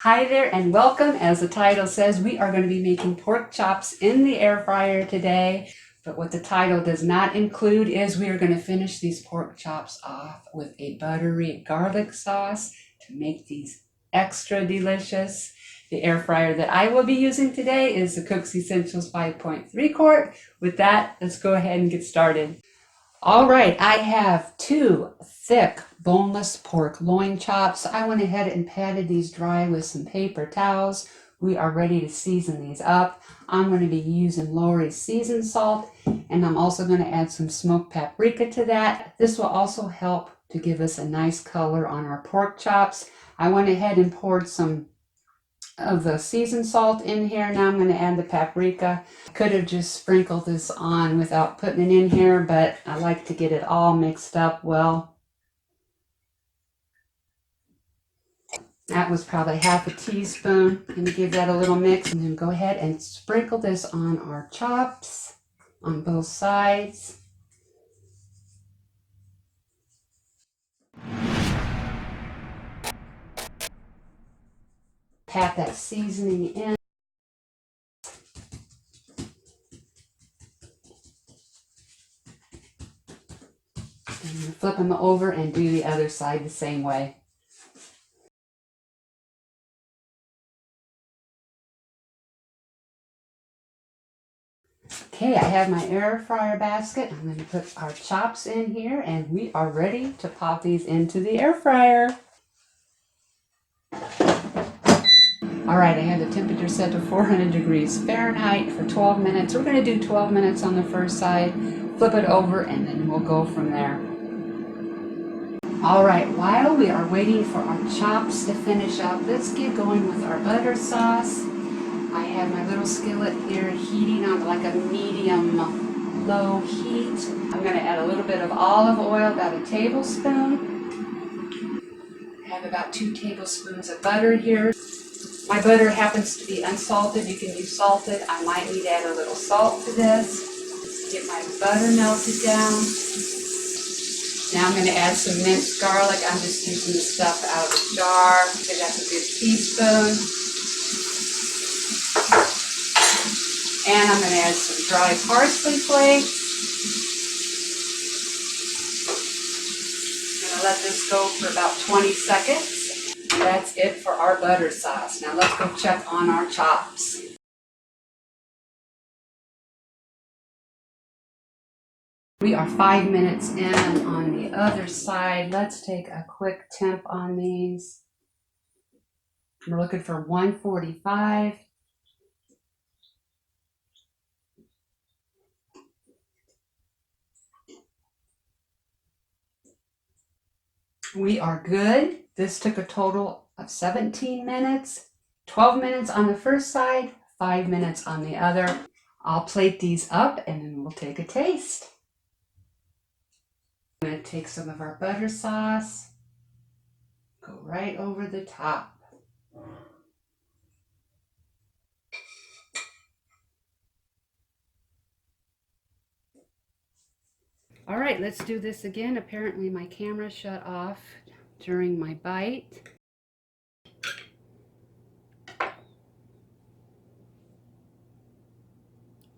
Hi there and welcome. As the title says, we are going to be making pork chops in the air fryer today. But what the title does not include is we are going to finish these pork chops off with a buttery garlic sauce to make these extra delicious. The air fryer that I will be using today is the Cook's Essentials 5.3 quart. With that, let's go ahead and get started. All right, I have 2 thick boneless pork loin chops. I went ahead and patted these dry with some paper towels. We are ready to season these up. I'm going to be using Lori's seasoned salt, and I'm also going to add some smoked paprika to that. This will also help to give us a nice color on our pork chops. I went ahead and poured some of the seasoned salt in here. Now I'm going to add the paprika. I could have just sprinkled this on without putting it in here, but I like to get it all mixed up well. That was probably half a teaspoon. I'm going to give that a little mix and then go ahead and sprinkle this on our chops on both sides. Pat that seasoning in. And flip them over and do the other side the same way. Okay, I have my air fryer basket. I'm going to put our chops in here and we are ready to pop these into the air fryer. All right, I have the temperature set to 400 degrees Fahrenheit for 12 minutes. We're going to do 12 minutes on the first side, flip it over, and then we'll go from there. All right, while we are waiting for our chops to finish up, let's get going with our butter sauce. I have my little skillet here heating on like a medium-low heat. I'm going to add a little bit of olive oil, about a tablespoon. I have about 2 tablespoons of butter here. My butter happens to be unsalted. You can use salted. I might need to add a little salt to this. Just get my butter melted down. Now I'm going to add some minced garlic. I'm just using the stuff out of the jar. Okay, that's a good teaspoon. And I'm going to add some dry parsley flakes. I'm going to let this go for about 20 seconds. And that's it for our butter sauce. Now let's go check on our chops. We are 5 minutes in on the other side. Let's take a quick temp on these. We're looking for 145. We are good. This took a total of 17 minutes, 12 minutes on the first side, 5 minutes on the other. I'll plate these up and then we'll take a taste. I'm going to take some of our butter sauce, go right over the top. All right, let's do this again. Apparently my camera shut off during my bite. Got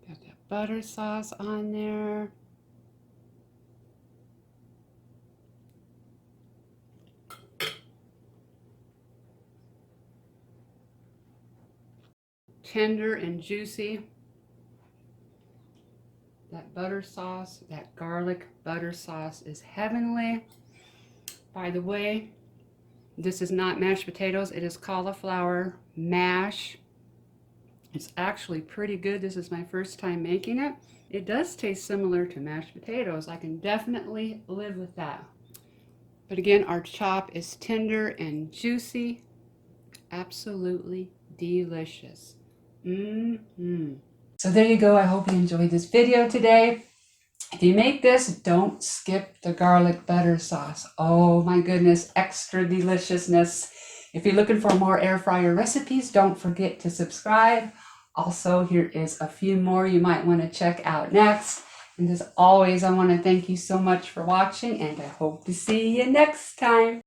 that butter sauce on there. Tender and juicy. That butter sauce, that garlic butter sauce is heavenly. By the way, this is not mashed potatoes, it is cauliflower mash. It's actually pretty good. This is my first time making it. It does taste similar to mashed potatoes. I can definitely live with that. But again, our chop is tender and juicy. Absolutely delicious. So there you go. I hope you enjoyed this video today. If you make this, don't skip the garlic butter sauce. Oh my goodness, extra deliciousness. If you're looking for more air fryer recipes, don't forget to subscribe. Also, here is a few more you might want to check out next. And as always, I want to thank you so much for watching, and I hope to see you next time.